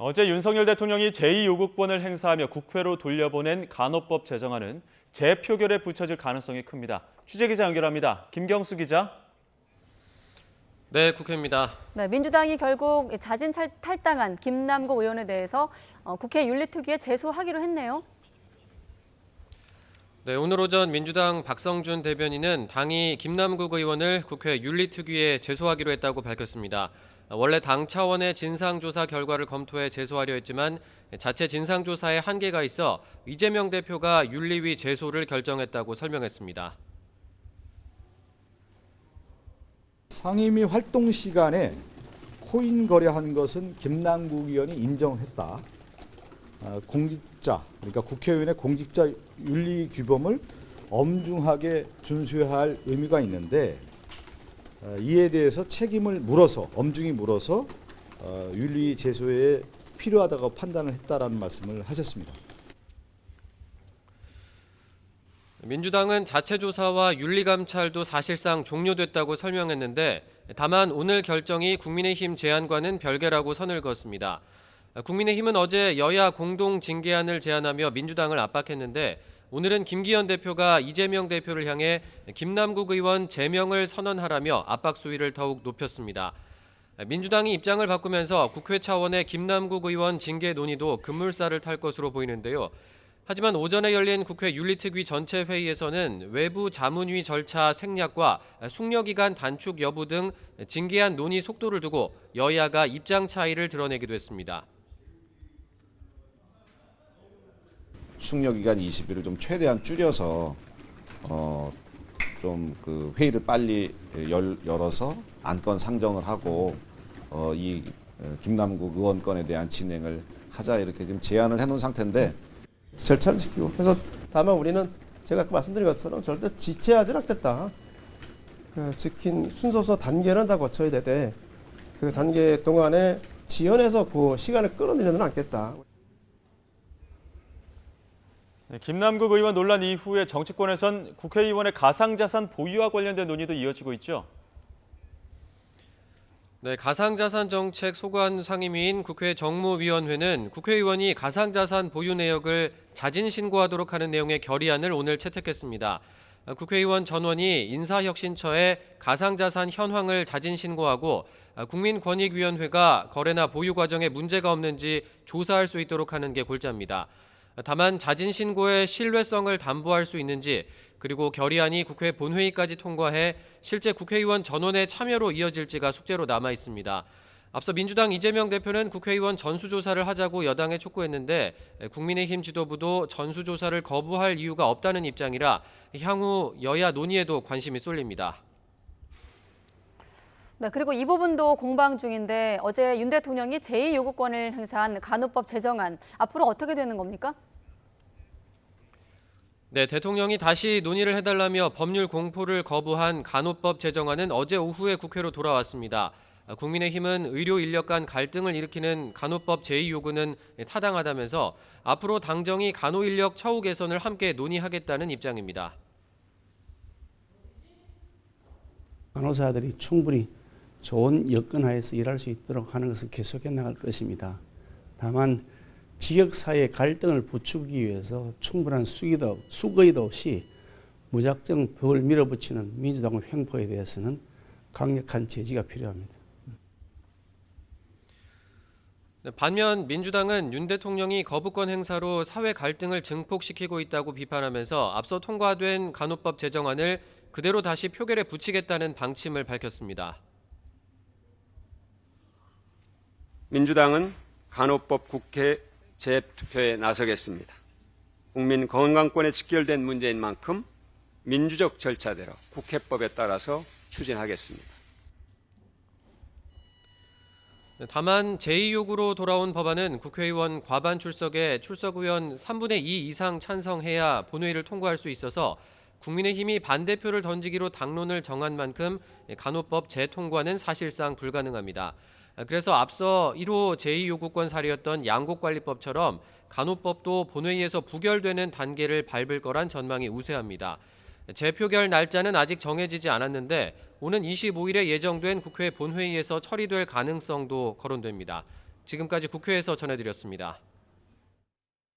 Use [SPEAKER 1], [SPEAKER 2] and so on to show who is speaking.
[SPEAKER 1] 어제 윤석열 대통령이 제2요구권을 행사하며 국회로 돌려보낸 간호법 제정안은 재표결에 붙여질 가능성이 큽니다. 취재기자 연결합니다. 김경수 기자.
[SPEAKER 2] 네, 국회입니다.
[SPEAKER 3] 네, 민주당이 결국 자진 탈당한 김남국 의원에 대해서 국회 윤리특위에 제소하기로 했네요.
[SPEAKER 2] 네, 오늘 오전 민주당 박성준 대변인은 당이 김남국 의원을 국회 윤리특위에 제소하기로 했다고 밝혔습니다. 원래 당 차원의 진상조사 결과를 검토해 제소하려 했지만 자체 진상조사에 한계가 있어 이재명 대표가 윤리위 제소를 결정했다고 설명했습니다.
[SPEAKER 4] 상임위 활동 시간에 코인 거래한 것은 김남국 의원이 인정했다. 공직자, 그러니까 국회의원의 공직자 윤리 규범을 엄중하게 준수해야 할 의미가 있는데 이에 대해서 책임을 물어서 엄중히 물어서 윤리 제소에 필요하다고 판단을 했다라는 말씀을 하셨습니다.
[SPEAKER 2] 민주당은 자체 조사와 윤리 감찰도 사실상 종료됐다고 설명했는데 다만 오늘 결정이 국민의힘 제안과는 별개라고 선을 그었습니다. 국민의힘은 어제 여야 공동 징계안을 제안하며 민주당을 압박했는데 오늘은 김기현 대표가 이재명 대표를 향해 김남국 의원 제명을 선언하라며 압박 수위를 더욱 높였습니다. 민주당이 입장을 바꾸면서 국회 차원의 김남국 의원 징계 논의도 급물살을 탈 것으로 보이는데요. 하지만 오전에 열린 국회 윤리특위 전체 회의에서는 외부 자문위 절차 생략과 숙려기간 단축 여부 등 징계안 논의 속도를 두고 여야가 입장 차이를 드러내기도 했습니다.
[SPEAKER 5] 숙려기간 20일을 좀 최대한 줄여서 좀 그 회의를 빨리 열어서 안건 상정을 하고 이 김남국 의원 건에 대한 진행을 하자 이렇게 지금 제안을 해놓은 상태인데
[SPEAKER 6] 절차를 지키고 그래서 다만 우리는 제가 아까 말씀드린 것처럼 절대 지체하지 않겠다. 지킨 순서서 단계는 다 거쳐야 되되 그 단계 동안에 지연해서 그 시간을 끌어내려는 않겠다.
[SPEAKER 1] 김남국 의원 논란 이후에 정치권에선 국회의원의 가상자산 보유와 관련된 논의도 이어지고 있죠.
[SPEAKER 2] 네, 가상자산 정책 소관 상임위인 국회 정무위원회는 국회의원이 가상자산 보유 내역을 자진 신고하도록 하는 내용의 결의안을 오늘 채택했습니다. 국회의원 전원이 인사혁신처에 가상자산 현황을 자진 신고하고 국민권익위원회가 거래나 보유 과정에 문제가 없는지 조사할 수 있도록 하는 게 골자입니다. 다만 자진 신고의 신뢰성을 담보할 수 있는지 그리고 결의안이 국회 본회의까지 통과해 실제 국회의원 전원의 참여로 이어질지가 숙제로 남아 있습니다. 앞서 민주당 이재명 대표는 국회의원 전수조사를 하자고 여당에 촉구했는데 국민의힘 지도부도 전수조사를 거부할 이유가 없다는 입장이라 향후 여야 논의에도 관심이 쏠립니다.
[SPEAKER 3] 네, 그리고 이 부분도 공방 중인데 어제 윤 대통령이 제2요구권을 행사한 간호법 제정안 앞으로 어떻게 되는 겁니까?
[SPEAKER 2] 네, 대통령이 다시 논의를 해달라며 법률 공포를 거부한 간호법 제정안은 어제 오후에 국회로 돌아왔습니다. 국민의힘은 의료 인력 간 갈등을 일으키는 간호법 제2요구는 타당하다면서 앞으로 당정이 간호 인력 처우 개선을 함께 논의하겠다는 입장입니다.
[SPEAKER 7] 간호사들이 충분히 좋은 여건 하에서 일할 수 있도록 하는 것을 계속해 나갈 것입니다. 다만 지역사회 갈등을 부추기기 위해서 충분한 수거의도 없이 무작정 법을 밀어붙이는 민주당의 횡포에 대해서는 강력한 제지가 필요합니다.
[SPEAKER 2] 반면 민주당은 윤 대통령이 거부권 행사로 사회 갈등을 증폭시키고 있다고 비판하면서 앞서 통과된 간호법 제정안을 그대로 다시 표결에 붙이겠다는 방침을 밝혔습니다.
[SPEAKER 8] 민주당은 간호법 국회 재투표에 나서겠습니다. 국민 건강권에 직결된 문제인 만큼 민주적 절차대로 국회법에 따라서 추진하겠습니다.
[SPEAKER 2] 다만 제2요구로 돌아온 법안은 국회의원 과반 출석에 출석 의원 3분의 2 이상 찬성해야 본회의를 통과할 수 있어서 국민의힘이 반대표를 던지기로 당론을 정한 만큼 간호법 재통과는 사실상 불가능합니다. 그래서 앞서 1호 제2요구권 사례였던 양곡관리법처럼 간호법도 본회의에서 부결되는 단계를 밟을 거란 전망이 우세합니다. 재표결 날짜는 아직 정해지지 않았는데 오는 25일에 예정된 국회 본회의에서 처리될 가능성도 거론됩니다. 지금까지 국회에서 전해드렸습니다.